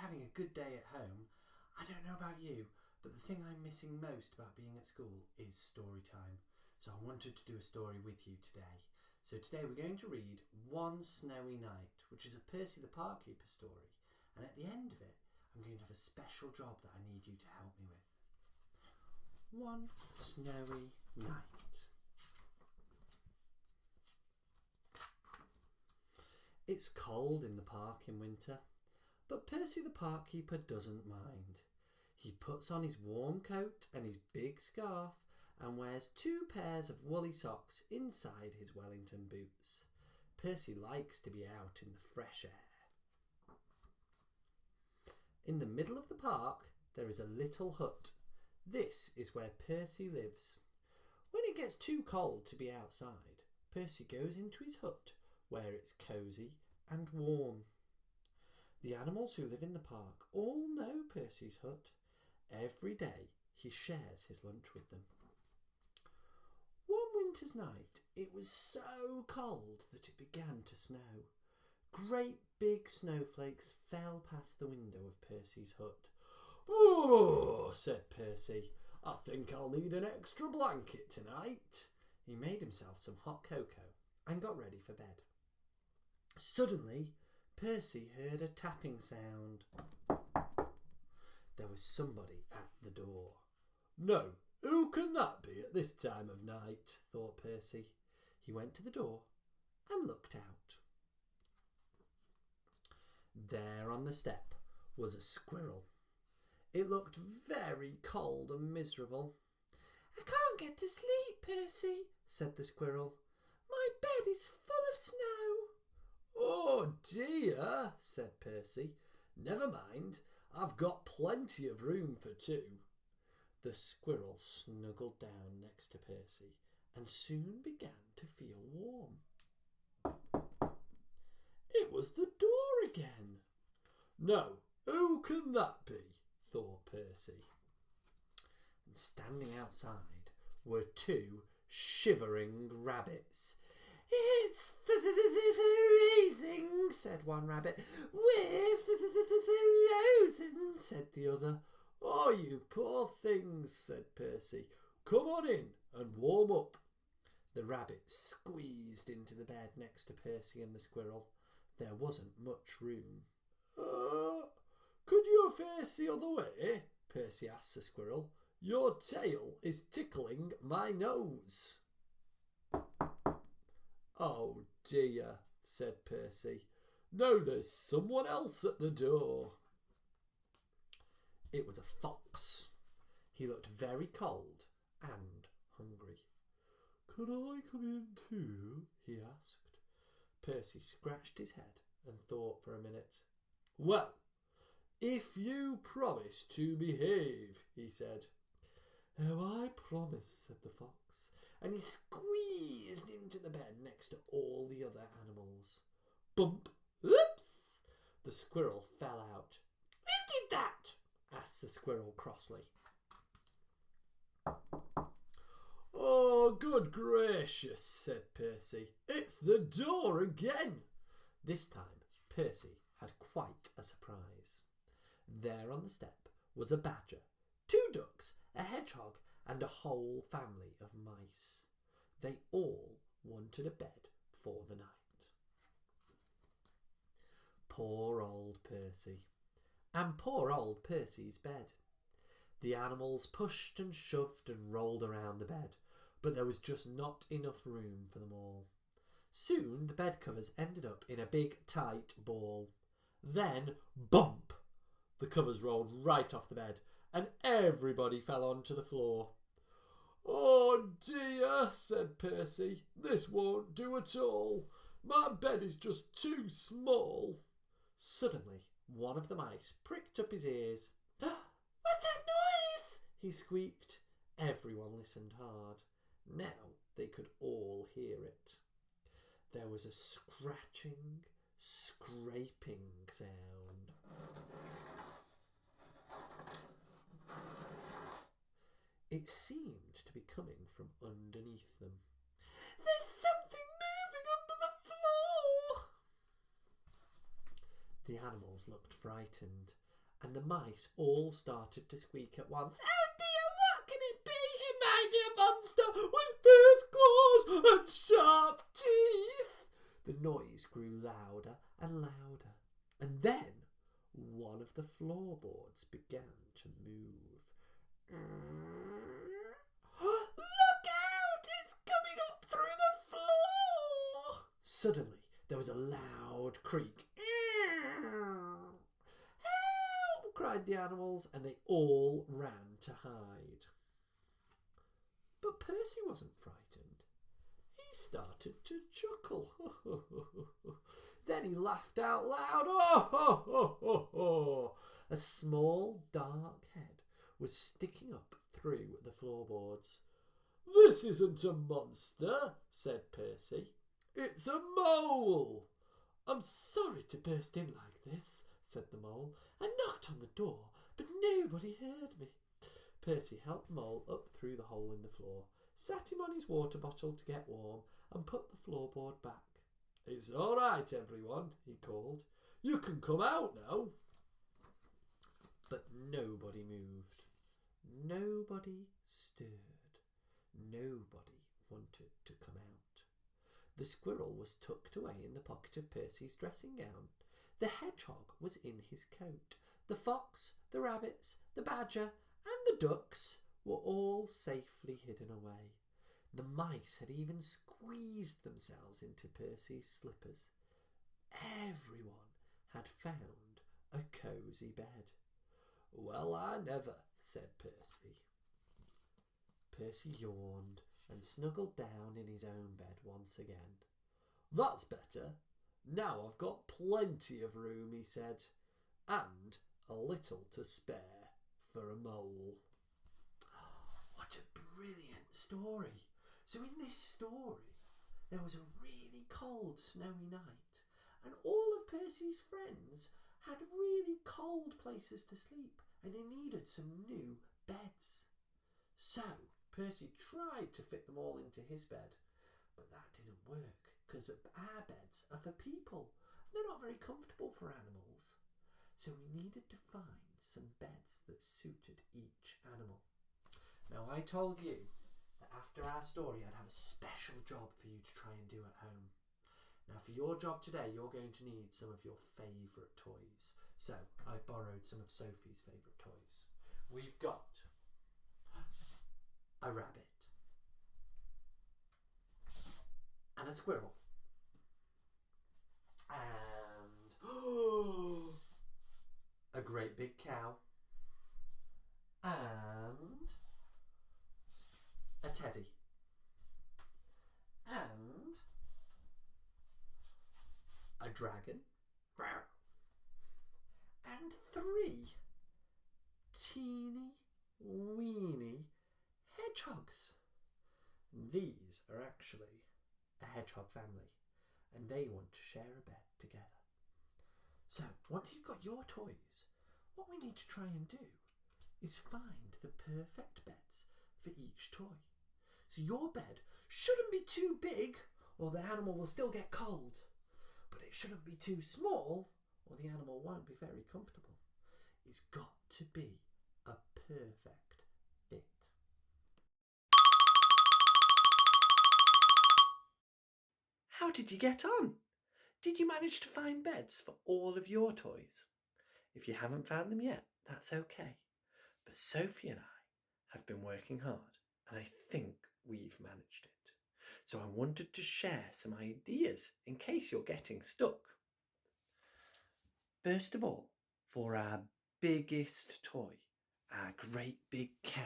having a good day at home. I don't know about you, but the thing I'm missing most about being at school is story time. So I wanted to do a story with you today. So today we're going to read One Snowy Night, which is a Percy the Parkkeeper story. And at the end of it, I'm going to have a special job that I need you to help me with. One Snowy Night. It's cold in the park in winter, but Percy the Parkkeeper doesn't mind. He puts on his warm coat and his big scarf and wears 2 pairs of woolly socks inside his Wellington boots. Percy likes to be out in the fresh air. In the middle of the park there is a little hut. This is where Percy lives. When it gets too cold to be outside, Percy goes into his hut where it's cosy and warm. The animals who live in the park all know Percy's hut. Every day he shares his lunch with them. One winter's night it was so cold that it began to snow. Great big snowflakes fell past the window of Percy's hut. "Oh," said Percy, "I think I'll need an extra blanket tonight." He made himself some hot cocoa and got ready for bed. Suddenly, Percy heard a tapping sound. There was somebody at the door. "No, who can that be at this time of night?" thought Percy. He went to the door and looked out. There on the step was a squirrel. It looked very cold and miserable. "I can't get to sleep, Percy," said the squirrel. "My bed is full of snow." "Oh dear," said Percy. "Never mind, I've got plenty of room for 2. The squirrel snuggled down next to Percy and soon began to feel warm. It was the door again. "No, who can that be?" thought Percy. And standing outside were 2 shivering rabbits. "It's freezing," said one rabbit. "We're frozen," said the other. "Oh, you poor things," said Percy. "Come on in and warm up." The rabbit squeezed into the bed next to Percy and the squirrel. There wasn't much room. Could you face the other way?" Percy asked the squirrel. "Your tail is tickling my nose." "Oh dear," said Percy. "Now there's someone else at the door." It was a fox. He looked very cold and hungry. "Could I come in too?" he asked. Percy scratched his head and thought for a minute. "Well, if you promise to behave," he said. "Oh, I promise," said the fox, and he squeezed into the bed next to all the other animals. Bump! Oops! The squirrel fell out. "Who did that?" asked the squirrel crossly. "Oh, good gracious," said Percy. "It's the door again." This time Percy had quite a surprise. There on the step was a badger, 2 ducks, a hedgehog, and a whole family of mice. They all wanted a bed for the night. Poor old Percy. And poor old Percy's bed. The animals pushed and shoved and rolled around the bed, but there was just not enough room for them all. Soon the bed covers ended up in a big tight ball. Then, bump! The covers rolled right off the bed, and everybody fell onto the floor. "Oh dear," said Percy. "This won't do at all. My bed is just too small." Suddenly, one of the mice pricked up his ears. "What's that noise?" he squeaked. Everyone listened hard. Now they could all hear it. There was a scratching, scraping sound. It seemed to be coming from underneath them. "There's something moving under the floor." The animals looked frightened. and the mice all started to squeak at once. Oh dear, what can it be? It might be a monster with fierce claws and sharp teeth. The noise grew louder and louder, and then one of the floorboards began to move. Look out! It's coming up through the floor! Suddenly, there was a loud creak. Help! Cried the animals, and they all ran to hide. But Percy wasn't frightened. He started to chuckle. Then he laughed out loud. Oh, ho, ho, ho, ho. A small, dark head was sticking up through the floorboards. This isn't a monster, said Percy. It's a mole. I'm sorry to burst in like this, said the mole. I knocked on the door, but nobody heard me. Percy helped the mole up through the hole in the floor, sat him on his water bottle to get warm, and put the floorboard back. It's all right, everyone, he called. You can come out now. But nobody moved. Nobody stirred. Nobody wanted to come out. The squirrel was tucked away in the pocket of Percy's dressing gown. The hedgehog was in his coat. The fox, the rabbits, the badger, and the ducks were all safely hidden away. The mice had even squeezed themselves into Percy's slippers. Everyone had found a cosy bed. Well, I never, said Percy. Percy yawned and snuggled down in his own bed once again. That's better. Now I've got plenty of room, he said, and a little to spare for a mole. What a brilliant story. So in this story, there was a really cold, snowy night, and all of Percy's friends had really cold places to sleep, and they needed some new beds. So Percy tried to fit them all into his bed, but that didn't work, because our beds are for people. They're not very comfortable for animals. So we needed to find some beds that suited each animal. Now, I told you that after our story I'd have a special job for you to try and do at home. Now, for your job today, you're going to need some of your favourite toys. So I've borrowed some of Sophie's favourite toys. We've got a rabbit and a squirrel and a great big cow and a teddy and a dragon and 3 teeny weeny hedgehogs. These are actually a hedgehog family, and they want to share a bed together. So once you've got your toys, what we need to try and do is find the perfect beds for each toy. So your bed shouldn't be too big or the animal will still get cold, but it shouldn't be too small or the animal won't be very comfortable. It's got to be a perfect fit. How did you get on? Did you manage to find beds for all of your toys? If you haven't found them yet, that's okay. But Sophie and I have been working hard, and I think we've managed it. So I wanted to share some ideas in case you're getting stuck. First of all, for our biggest toy, our great big cow,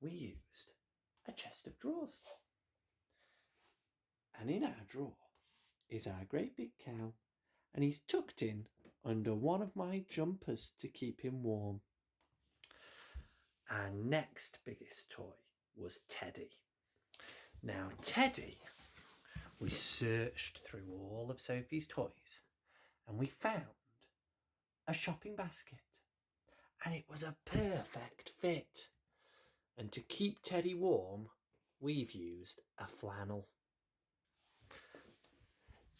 we used a chest of drawers. And in our drawer is our great big cow, and he's tucked in under one of my jumpers to keep him warm. Our next biggest toy was Teddy. Now Teddy, we searched through all of Sophie's toys and we found a shopping basket, and it was a perfect fit. And to keep Teddy warm, we've used a flannel.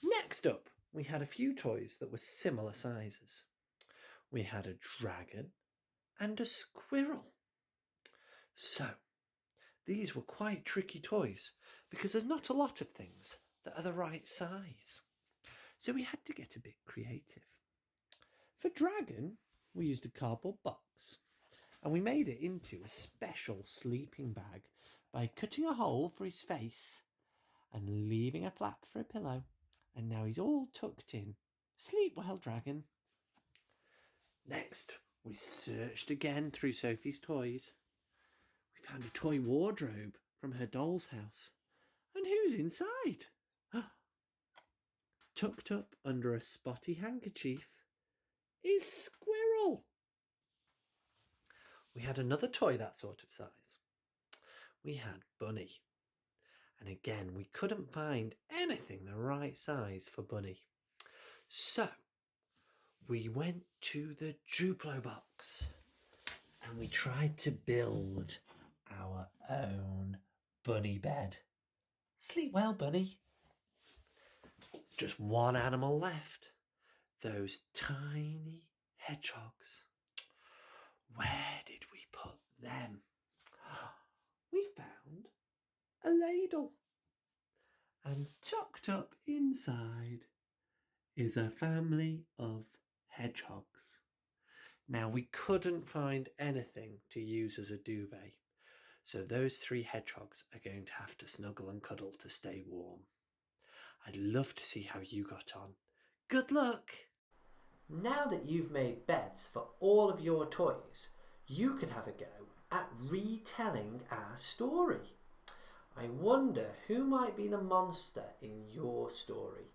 Next up, we had a few toys that were similar sizes. we had a dragon and a squirrel. So, these were quite tricky toys because there's not a lot of things that are the right size. So we had to get a bit creative. For Dragon, we used a cardboard box and we made it into a special sleeping bag by cutting a hole for his face and leaving a flap for a pillow. And now he's all tucked in. Sleep well, Dragon. Next, we searched again through Sophie's toys. We found a toy wardrobe from her doll's house. And who's inside? Tucked up under a spotty handkerchief is Squirrel. We had another toy that sort of size. We had Bunny. And again, we couldn't find anything the right size for Bunny. So, we went to the Duplo box and we tried to build our own bunny bed. Sleep well, Bunny. Just one animal left. Those tiny hedgehogs. Where did we put them? We found a ladle. And tucked up inside is a family of hedgehogs. Now, we couldn't find anything to use as a duvet, so those 3 hedgehogs are going to have to snuggle and cuddle to stay warm. I'd love to see how you got on. Good luck! Now that you've made beds for all of your toys, you could have a go at retelling our story. I wonder who might be the monster in your story.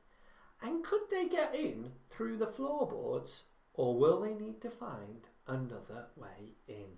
And could they get in through the floorboards, or will they need to find another way in?